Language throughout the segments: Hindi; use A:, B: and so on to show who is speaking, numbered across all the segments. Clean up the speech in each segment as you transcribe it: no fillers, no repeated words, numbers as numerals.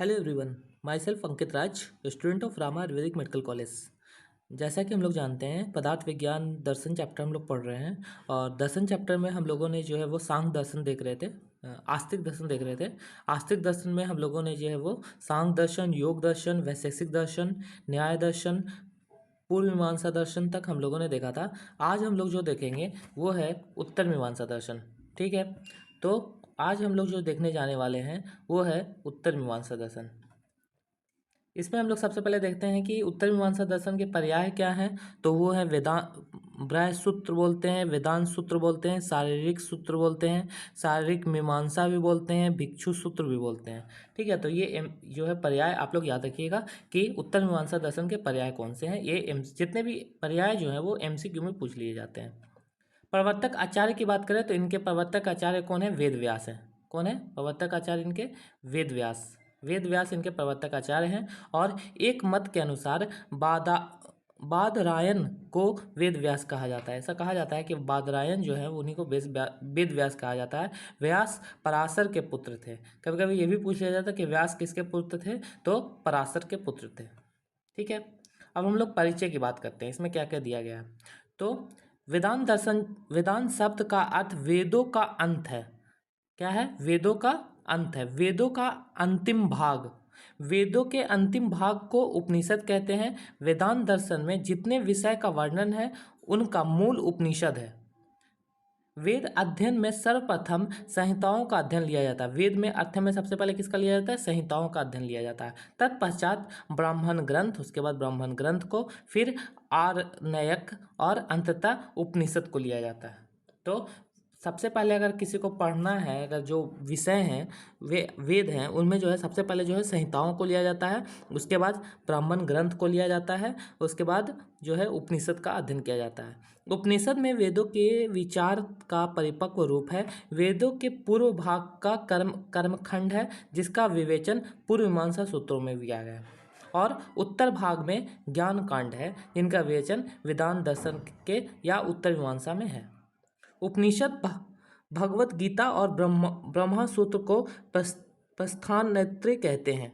A: Hello everyone, my self Ankit Raj, student of Rama Ayurvedic medical college. जैसा कि हम लोग जानते हैं, पदार्थ विज्ञान दर्शन चैप्टर हम लोग पढ़ रहे हैं। और दर्शन चैप्टर में हम लोगों ने जो है वो सांख्य दर्शन देख रहे थे, आस्तिक दर्शन देख रहे थे। आस्तिक दर्शन में हम लोगों ने जो है वो सांख्य दर्शन, योग दर्शन, वैशेषिक दर्शन, न्याय दर्शन, पूर्व मीमांसा दर्शन तक हम लोगों ने देखा था। आज हम लोग जो देखेंगे वो है उत्तर मीमांसा दर्शन। ठीक है, तो आज हम लोग जो देखने जाने वाले हैं वो है उत्तर मीमांसा दर्शन। इसमें हम लोग सबसे पहले देखते हैं कि उत्तर मीमांसा दर्शन के पर्याय क्या हैं। तो वो है ब्राह्य सूत्र बोलते हैं, वेदांत सूत्र बोलते हैं, शारीरिक सूत्र बोलते हैं, शारीरिक मीमांसा भी बोलते हैं, भिक्षु सूत्र भी बोलते हैं। ठीक है, तो ये जो है पर्याय आप लोग याद रखिएगा कि उत्तर मीमांसा दर्शन के पर्याय कौन से हैं। ये जितने भी पर्याय जो हैं वो MCQ में पूछ लिए जाते हैं। प्रवर्तक आचार्य की बात करें तो इनके प्रवर्तक आचार्य कौन है? वेद व्यास हैं। कौन है प्रवर्तक आचार्य इनके? वेद व्यास। वेद व्यास इनके प्रवर्तक आचार्य हैं। और एक मत के अनुसार बादरायण को वेद व्यास कहा जाता है। ऐसा कहा जाता है कि बादरायण जो है उन्हीं को वेद व्यास कहा जाता है। व्यास पराशर के पुत्र थे। कभी कभी ये भी पूछ लिया जाता है कि व्यास किसके पुत्र थे, तो पराशर के पुत्र थे। ठीक है, अब हम लोग परिचय की बात करते हैं। इसमें क्या क्या दिया गया है। तो वेदांत दर्शन, वेदांत शब्द का अर्थ वेदों का अंत है। क्या है? वेदों का अंत है, वेदों का अंतिम भाग। वेदों के अंतिम भाग को उपनिषद कहते हैं। वेदांत दर्शन में जितने विषय का वर्णन है उनका मूल उपनिषद है। वेद अध्ययन में सर्वप्रथम संहिताओं का अध्ययन लिया जाता है। वेद में अध्ययन में सबसे पहले किसका लिया जाता है? संहिताओं का अध्ययन लिया जाता है। तत्पश्चात ब्राह्मण ग्रंथ, उसके बाद ब्राह्मण ग्रंथ को, फिर आरण्यक और अंततः उपनिषद को लिया जाता है। तो सबसे पहले अगर किसी को पढ़ना है, अगर जो विषय हैं वे वेद हैं, उनमें जो है सबसे पहले जो है संहिताओं को लिया जाता है, उसके बाद ब्राह्मण ग्रंथ को लिया जाता है, उसके बाद जो है उपनिषद का अध्ययन किया जाता है। उपनिषद में वेदों के विचार का परिपक्व रूप है। वेदों के पूर्व भाग का कर्मखंड है, जिसका विवेचन पूर्व मीमांसा सूत्रों में किया गया है। और उत्तर भाग में ज्ञान कांड है, जिनका विवेचन वेदांत दर्शन के या उत्तर मीमांसा में है। उपनिषद भगवत गीता और ब्रह्मा सूत्र को प्रस्थानत्रय कहते हैं।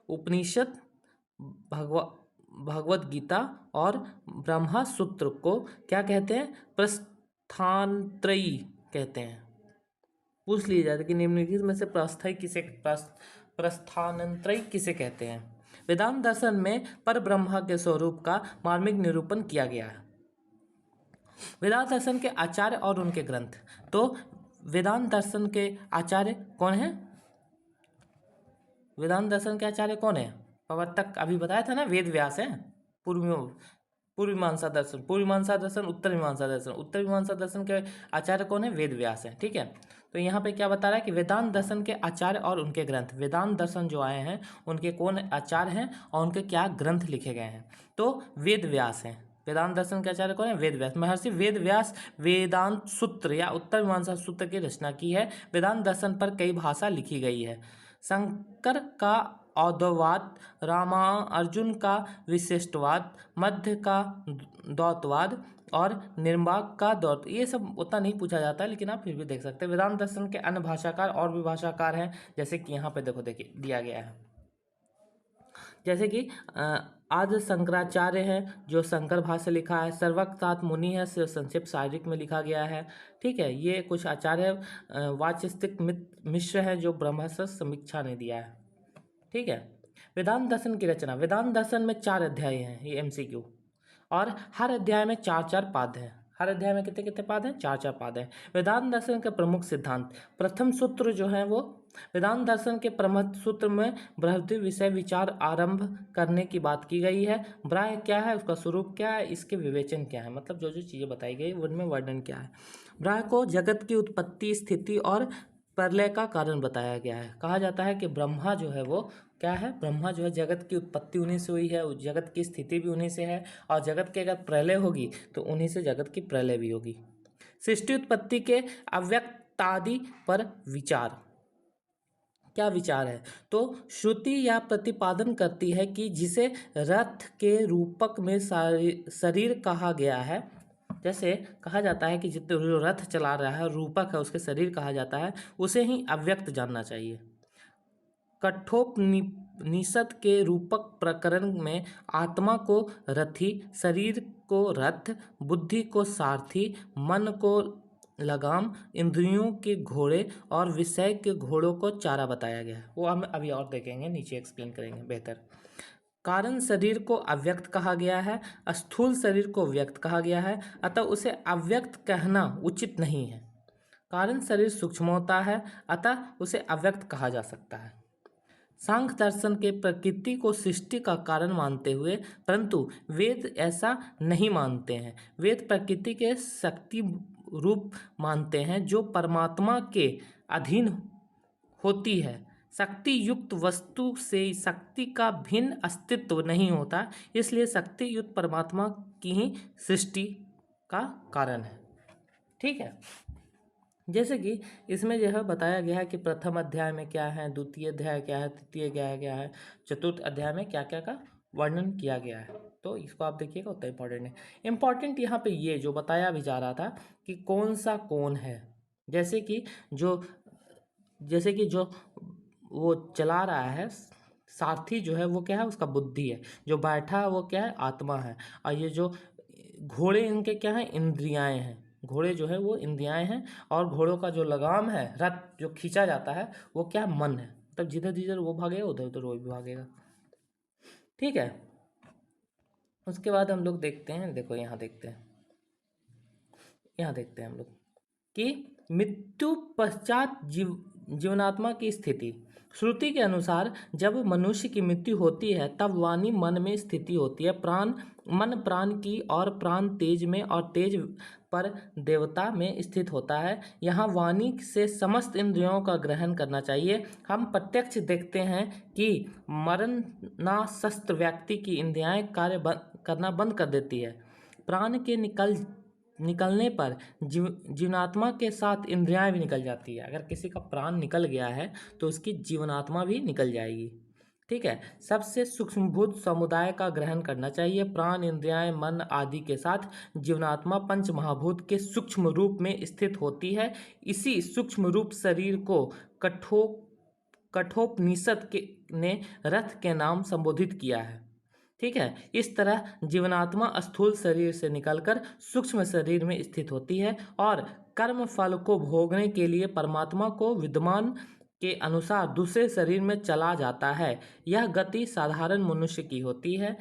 A: उपनिषद, भगवत गीता और ब्रह्मा सूत्र को क्या कहते हैं? प्रस्थानत्रयी कहते हैं। पूछ लिया जाता है कि निम्नलिखित में से प्रस्थानत्रयी किसे कहते हैं? वेदांत दर्शन में पर ब्रह्मा के स्वरूप का मार्मिक निरूपण किया गया है। वेदांत दर्शन के आचार्य और उनके ग्रंथ। तो वेदांत दर्शन के आचार्य कौन है? वेदांत दर्शन के आचार्य कौन है? प्रवर्तक अभी बताया था ना, वेद व्यास है। पूर्व मीमांसा दर्शन, पूर्व मीमांसा दर्शन, उत्तर मीमांसा दर्शन। उत्तर मीमांसा दर्शन के आचार्य कौन है? वेद व्यास है। ठीक है, तो यहाँ पे क्या बता रहा है कि वेदांत दर्शन के आचार्य और उनके ग्रंथ। वेदांत दर्शन जो आए हैं उनके कौन आचार्य हैं और उनके क्या ग्रंथ लिखे गए हैं? तो वेद व्यास हैं। वेदांत दर्शन के आचार्य कौन है? वेद व्यास। महर्षि वेद व्यास वेदांत सूत्र या उत्तर मीमांसा सूत्र की रचना की है। वेदांत दर्शन पर कई भाषा लिखी गई है। शंकर का औद्ववाद, रामार्जुन का विशिष्टवाद, मध्य का द्वैतवाद और निर्वाक का द्वैत, ये सब उतना नहीं पूछा जाता है, लेकिन आप फिर भी देख सकते हैं। वेदांत दर्शन के अन्य भाषाकार और भी भाषाकार हैं, जैसे कि यहाँ पे देखिए दिया गया है। जैसे कि आदि शंकराचार्य हैं, जो शंकर भाष्य लिखा है। सर्वक्तात मुनि है, संक्षिप्त शारीरिक में लिखा गया है। ठीक है, ये कुछ आचार्य वाचस्पतिक मिश्र है, जो ब्रह्मस्त्र समीक्षा ने दिया है। ठीक है, वेदांत दर्शन की रचना। वेदांत दर्शन में 4 अध्याय हैं, ये MCQ, और हर अध्याय में 4-4 पाद हैं। हर अध्याय में कितने कितने पाद हैं? 4-4 पाद हैं। वेदांत दर्शन का प्रमुख सिद्धांत, प्रथम सूत्र जो है वो वेदांत दर्शन के प्रमुख सूत्र में बृहद विषय विचार आरंभ करने की बात की गई है। ब्राह्य क्या है, उसका स्वरूप क्या है, इसके विवेचन क्या है, मतलब जो जो चीज़ें बताई गई उनमें वर्णन क्या है। ब्राह्य को जगत की उत्पत्ति, स्थिति और प्रलय का कारण बताया गया है। कहा जाता है कि ब्रह्मा जो है वो क्या है? ब्रह्मा जो है जगत की उत्पत्ति उन्हीं से हुई है, जगत की स्थिति भी उन्हीं से है, और जगत की अगर प्रलय होगी तो उन्हीं से जगत की प्रलय भी होगी। सृष्टि उत्पत्ति के अव्यक्तादि पर विचार। क्या विचार है? तो श्रुति या प्रतिपादन करती है कि जिसे रथ के रूपक में शरीर कहा गया है, जैसे कहा जाता है कि जितने जो रथ चला रहा है रूपक है, उसके शरीर कहा जाता है, उसे ही अव्यक्त जानना चाहिए। कठोपनिषद के रूपक प्रकरण में आत्मा को रथी, शरीर को रथ, बुद्धि को सारथी, मन को लगाम, इंद्रियों के घोड़े और विषय के घोड़ों को चारा बताया गया है। वो हम अभी और देखेंगे, नीचे एक्सप्लेन करेंगे बेहतर। कारण शरीर को अव्यक्त कहा गया है, स्थूल शरीर को व्यक्त कहा गया है, अतः उसे अव्यक्त कहना उचित नहीं है। कारण शरीर सूक्ष्म होता है, अतः उसे अव्यक्त कहा जा सकता है। सांख्य दर्शन के प्रकृति को सृष्टि का कारण मानते हुए, परंतु वेद ऐसा नहीं मानते हैं। वेद प्रकृति के शक्ति रूप मानते हैं जो परमात्मा के अधीन होती है। शक्ति युक्त वस्तु से शक्ति का भिन्न अस्तित्व नहीं होता, इसलिए शक्ति युक्त परमात्मा की ही सृष्टि का कारण है। ठीक है, जैसे कि इसमें यह बताया गया है कि प्रथम अध्याय में क्या है, द्वितीय अध्याय क्या है, तृतीय अध्याय क्या है, चतुर्थ अध्याय में क्या क्या का वर्णन किया गया है। तो इसको आप देखिएगा, उतना इम्पोर्टेंट है। इम्पॉर्टेंट यहाँ पे ये जो बताया भी जा रहा था कि कौन सा कौन है, जैसे कि जो वो चला रहा है सारथी जो है वो क्या है, उसका बुद्धि है, जो बैठा है वो क्या है, आत्मा है, और ये जो घोड़े इनके क्या है, इंद्रियाएं हैं। घोड़े जो है वो इंद्रियाएं हैं, और घोड़ों का जो लगाम है, रथ जो खींचा जाता है, वो क्या है, मन है। तब जिधर जिधर वो भागेगा उधर उधर वो भी भागेगा। ठीक है, उसके बाद हम लोग देखते हैं, देखो यहाँ देखते हैं हम लोग कि मृत्यु पश्चात जीवनात्मा की स्थिति। श्रुति के अनुसार जब मनुष्य की मृत्यु होती है तब वाणी मन में स्थिति होती है, मन प्राण की और प्राण तेज में और तेज पर देवता में स्थित होता है। यहाँ वाणी से समस्त इंद्रियों का ग्रहण करना चाहिए। हम प्रत्यक्ष देखते हैं कि मरणासक्त व्यक्ति की इंद्रियाएं कार्य करना बंद कर देती है। प्राण के निकलने पर जीवनात्मा के साथ इंद्रियां भी निकल जाती है। अगर किसी का प्राण निकल गया है तो उसकी जीवनात्मा भी निकल जाएगी। ठीक है, सबसे सूक्ष्मभूत समुदाय का ग्रहण करना चाहिए। प्राण, इंद्रियां, मन आदि के साथ जीवनात्मा पंच महाभूत के सूक्ष्म रूप में स्थित होती है। इसी सूक्ष्म रूप शरीर को कठोपनिषद ने रथ के नाम संबोधित किया है। ठीक है, इस तरह जीवनात्मा स्थूल शरीर से निकलकर सूक्ष्म शरीर में स्थित होती है और कर्म फल को भोगने के लिए परमात्मा को विद्यमान के अनुसार दूसरे शरीर में चला जाता है। यह गति साधारण मनुष्य की होती है।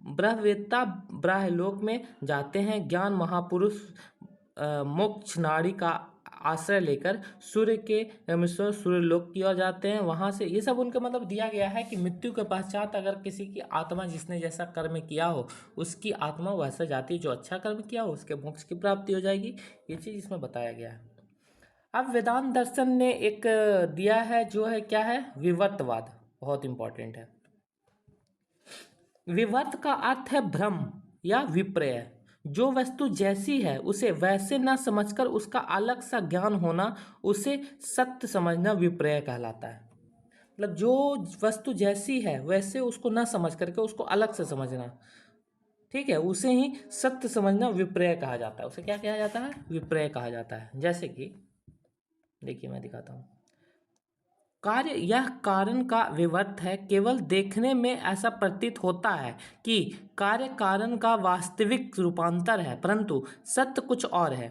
A: ब्रह्मवेत्ता ब्रह्मलोक में जाते हैं। ज्ञान महापुरुष मोक्ष नाड़ी का आश्रय लेकर सूर्य के रामेश्वर सूर्यलोक की ओर जाते हैं। वहाँ से ये सब उनका मतलब दिया गया है कि मृत्यु के पश्चात अगर किसी की आत्मा जिसने जैसा कर्म किया हो उसकी आत्मा वैसा जाती है, जो अच्छा कर्म किया हो उसके मोक्ष की प्राप्ति हो जाएगी। ये चीज़ इसमें बताया गया है। अब वेदांत दर्शन ने एक दिया है जो है क्या है, विवर्तवाद। बहुत इंपॉर्टेंट है। विवर्त का अर्थ है भ्रम या विपर्य। जो वस्तु जैसी है उसे वैसे न समझकर उसका अलग सा ज्ञान होना, उसे सत्य समझना विपर्य कहलाता है। मतलब जो वस्तु जैसी है वैसे उसको न समझ करके उसको अलग से समझना, ठीक है, उसे ही सत्य समझना विपर्य कहा जाता है। उसे क्या कहा जाता है, विपर्य कहा जाता है। जैसे कि देखिए मैं दिखाता हूँ। कार्य यह कारण का विवर्त है। केवल देखने में ऐसा प्रतीत होता है कि कार्य कारण का वास्तविक रूपांतर है, परंतु सत्य कुछ और है।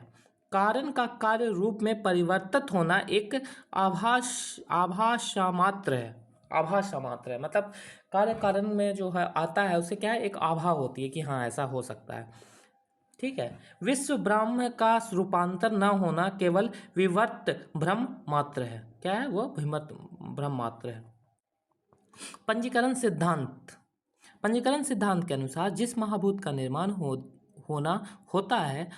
A: कारण का कार्य रूप में परिवर्तित होना एक आभास मात्र है। मतलब कार्य कारण में जो है आता है उसे क्या है, एक आभा होती है कि हाँ ऐसा हो सकता है। ठीक है, विश्व ब्रह्म का रूपांतर न होना केवल विवर्त भ्रम मात्र है। क्या है वो, विवर्त भ्रम मात्र है। पंजीकरण सिद्धांत के अनुसार जिस महाभूत का निर्माण होता है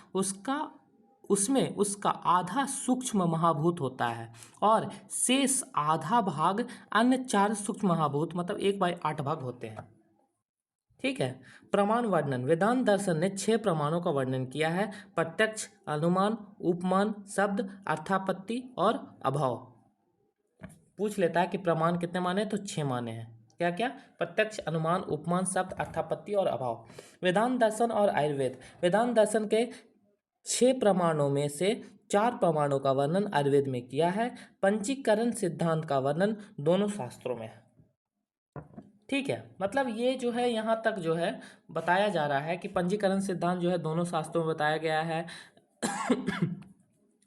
A: उसमें उसका आधा सूक्ष्म महाभूत होता है और शेष आधा भाग अन्य 4 सूक्ष्म महाभूत मतलब 1/8 भाग होते हैं। ठीक है, प्रमाण वर्णन। वेदांत दर्शन ने 6 प्रमाणों का वर्णन किया है। प्रत्यक्ष, अनुमान, उपमान, शब्द, अर्थापत्ति और अभाव। पूछ लेता है कि प्रमाण कितने माने, तो 6 माने हैं। क्या क्या, प्रत्यक्ष, अनुमान, उपमान, शब्द, अर्थापत्ति और अभाव। वेदांत दर्शन और आयुर्वेद। वेदांत दर्शन के 6 प्रमाणों में से चार प्रमाणों का वर्णन आयुर्वेद में किया है। पंचीकरण सिद्धांत का वर्णन दोनों शास्त्रों में है। ठीक है, मतलब ये जो है यहाँ तक जो है बताया जा रहा है कि पंचीकरण सिद्धांत जो है दोनों शास्त्रों में बताया गया है।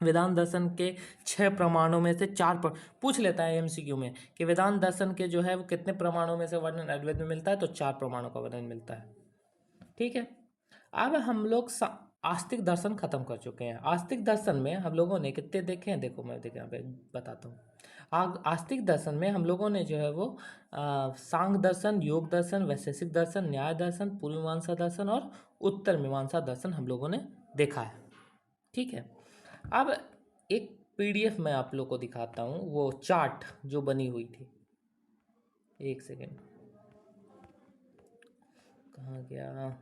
A: वेदांत दर्शन के 6 प्रमाणों में से 4 पूछ लेता है एमसीक्यू में कि वेदांत दर्शन के जो है वो कितने प्रमाणों में से वर्णन आयुर्वेद में मिलता है, तो 4 प्रमाणों का वर्णन मिलता है। ठीक है, अब हम लोग आस्तिक दर्शन खत्म कर चुके हैं। आस्तिक दर्शन में हम लोगों ने कितने देखे हैं, देखो मैं यहाँ पे बताता हूँ। आस्तिक दर्शन में हम लोगों ने जो है वो सांख्य दर्शन, योग दर्शन, वैशेषिक दर्शन, न्याय दर्शन, पूर्व मीमांसा दर्शन और उत्तर मीमांसा दर्शन हम लोगों ने देखा है। ठीक है, अब एक पीडीएफ मैं आप लोग को दिखाता हूँ, वो चार्ट जो बनी हुई थी। एक सेकेंड, कहाँ गया?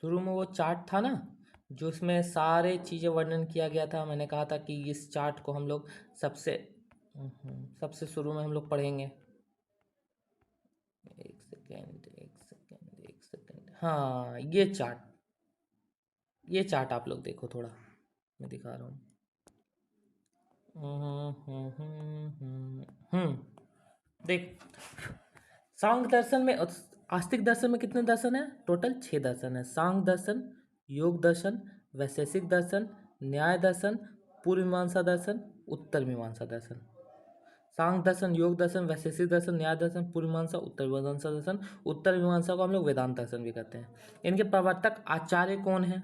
A: शुरू में वो चार्ट था ना जो उसमें सारे चीज़ें वर्णन किया गया था। मैंने कहा था कि इस चार्ट को हम लोग सबसे शुरू में हम लोग पढ़ेंगे। एक सेकेंड, हाँ ये चार्ट आप लोग देखो, थोड़ा मैं दिखा रहा हूँ। देख, सांख्य दर्शन में, आस्तिक दर्शन में कितने दर्शन है? टोटल 6 दर्शन है। सांख्य दर्शन, योग दर्शन, वैशेषिक दर्शन, न्याय दर्शन, पूर्व मीमांसा दर्शन, उत्तर मीमांसा दर्शन। सांख्य दर्शन, योग दर्शन, वैशेषिक दर्शन, न्याय दर्शन, पूर्व मीमांसा, उत्तर मीमांसा दर्शन। उत्तर मीमांसा को हम लोग वेदांत दर्शन भी कहते हैं। इनके प्रवर्तक आचार्य कौन है?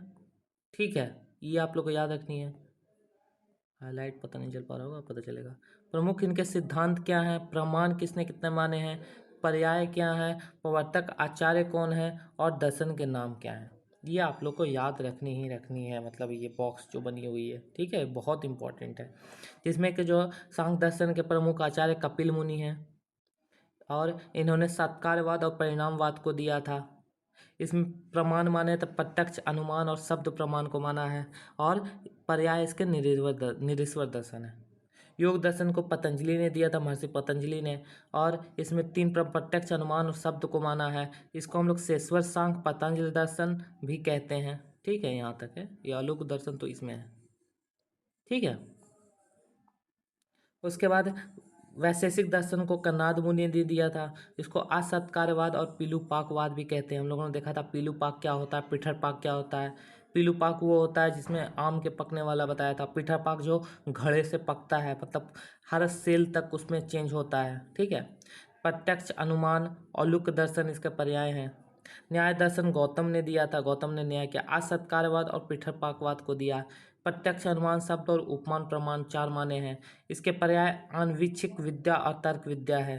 A: ठीक है, ये आप लोग को याद रखनी है। हाईलाइट पता नहीं चल पा रहा होगा, पता चलेगा। प्रमुख इनके सिद्धांत क्या हैं, प्रमाण किसने कितने माने हैं, पर्याय क्या है, प्रवर्तक आचार्य कौन है और दर्शन के नाम क्या हैं, ये आप लोग को याद रखनी है। मतलब ये बॉक्स जो बनी हुई है, ठीक है, बहुत इंपॉर्टेंट है। जिसमें कि जो सांख्य दर्शन के प्रमुख आचार्य कपिल मुनि हैं और इन्होंने सत्कारवाद और परिणामवाद को दिया था। इसमें प्रमाण माने तो प्रत्यक्ष, अनुमान और शब्द प्रमाण को माना है और पर्याय इसके निरीश्वर दर्शन है। योग दर्शन को पतंजलि ने दिया था, महर्षि पतंजलि ने, और इसमें 3 प्रत्यक्ष, अनुमान और शब्द को माना है। इसको हम लोग शेश्वर सांख्य पतंजलि दर्शन भी कहते हैं। ठीक है, यहाँ तक है। ये आलोक दर्शन तो इसमें है। ठीक है, उसके बाद वैशेषिक दर्शन को कन्नाद मुनि ने दिया था। इसको असत्कारवाद और पीलूपाकवाद भी कहते हैं। हम लोगों ने देखा था पीलूपाक क्या होता है, पिठरपाक क्या होता है। पीलूपाक वो होता है जिसमें आम के पकने वाला बताया था। पिठरपाक जो घड़े से पकता है, मतलब हर सेल तक उसमें चेंज होता है। ठीक है, प्रत्यक्ष, अनुमान और लुक दर्शन इसके पर्याय हैं। न्याय दर्शन गौतम ने दिया था, गौतम ने न्याय किया। असत्कारवाद और पिठरपाकवाद को दिया। प्रत्यक्ष, अनुमान, शब्द और उपमान प्रमाण 4 माने हैं। इसके पर्याय आन्वीक्षिक विद्या और तर्क विद्या है।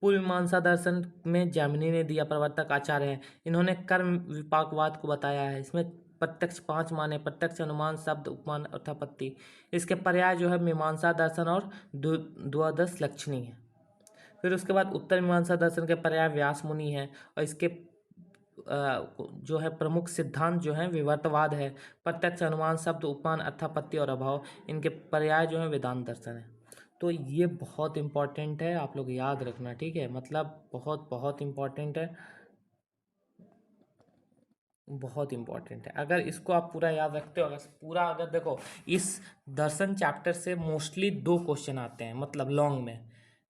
A: पूर्व मीमांसा दर्शन में जैमिनी ने दिया, प्रवर्तक आचार्य हैं। इन्होंने कर्म विपाकवाद को बताया है। इसमें प्रत्यक्ष 5 माने, प्रत्यक्ष, अनुमान, शब्द, उपमान, अर्थापत्ति। इसके पर्याय जो है मीमांसा दर्शन और द्वादश लक्षणी है। फिर उसके बाद उत्तर मीमांसा दर्शन के पर्याय व्यास मुनि हैं और इसके जो है प्रमुख सिद्धांत जो है विवर्तवाद है। प्रत्यक्ष, अनुमान, शब्द, उपमान, अर्थापत्ति और अभाव, इनके पर्याय जो है वेदांत दर्शन है। तो ये बहुत इंपॉर्टेंट है, आप लोग याद रखना। ठीक है, मतलब बहुत बहुत इंपॉर्टेंट है, बहुत इंपॉर्टेंट है। अगर इसको आप पूरा याद रखते हो, अगर देखो, इस दर्शन चैप्टर से मोस्टली 2 क्वेश्चन आते हैं, मतलब लॉन्ग में।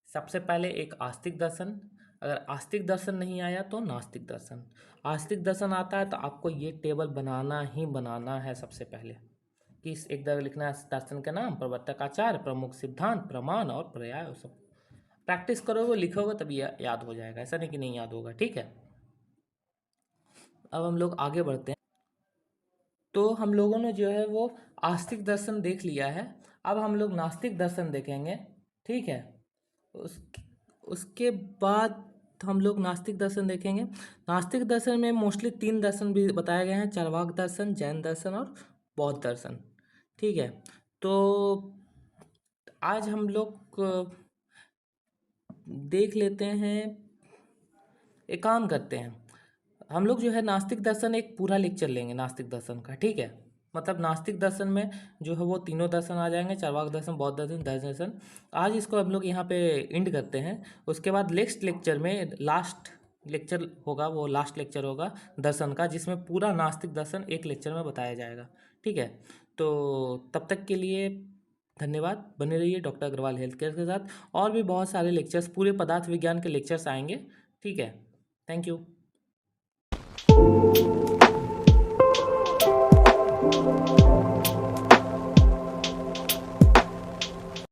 A: सबसे पहले एक आस्तिक दर्शन, अगर आस्तिक दर्शन नहीं आया तो नास्तिक दर्शन। आस्तिक दर्शन आता है तो आपको ये टेबल बनाना ही बनाना है सबसे पहले, कि एक तरह लिखना है दर्शन का नाम, प्रवर्तक आचार्य, प्रमुख सिद्धांत, प्रमाण और पर्याय। और सब प्रैक्टिस करोगे, लिखोगे, तभी याद हो जाएगा। ऐसा नहीं कि नहीं याद होगा। ठीक है, अब हम लोग आगे बढ़ते हैं। तो हम लोगों ने जो है वो आस्तिक दर्शन देख लिया है। अब हम लोग नास्तिक दर्शन देखेंगे। ठीक है, उसके बाद हम लोग नास्तिक दर्शन देखेंगे। नास्तिक दर्शन में मोस्टली 3 दर्शन भी बताए गए हैं, चार्वाक दर्शन, जैन दर्शन और बौद्ध दर्शन। ठीक है, तो आज हम लोग देख लेते हैं, एक काम करते हैं, हम लोग जो है नास्तिक दर्शन एक पूरा लेक्चर लेंगे नास्तिक दर्शन का। ठीक है, मतलब नास्तिक दर्शन में जो है वो तीनों दर्शन आ जाएंगे, चार्वाक दर्शन, बौद्ध दर्शन, दैव दर्शन। आज इसको हम लोग यहाँ पे एंड करते हैं। उसके बाद नेक्स्ट लेक्चर में लास्ट लेक्चर होगा वो लास्ट लेक्चर होगा दर्शन का, जिसमें पूरा नास्तिक दर्शन एक लेक्चर में बताया जाएगा। ठीक है, तो तब तक के लिए धन्यवाद। बने रहिए डॉक्टर अग्रवाल हेल्थ केयर के साथ, और भी बहुत सारे लेक्चर्स, पूरे पदार्थ विज्ञान के लेक्चर्स आएंगे। ठीक है, थैंक यू।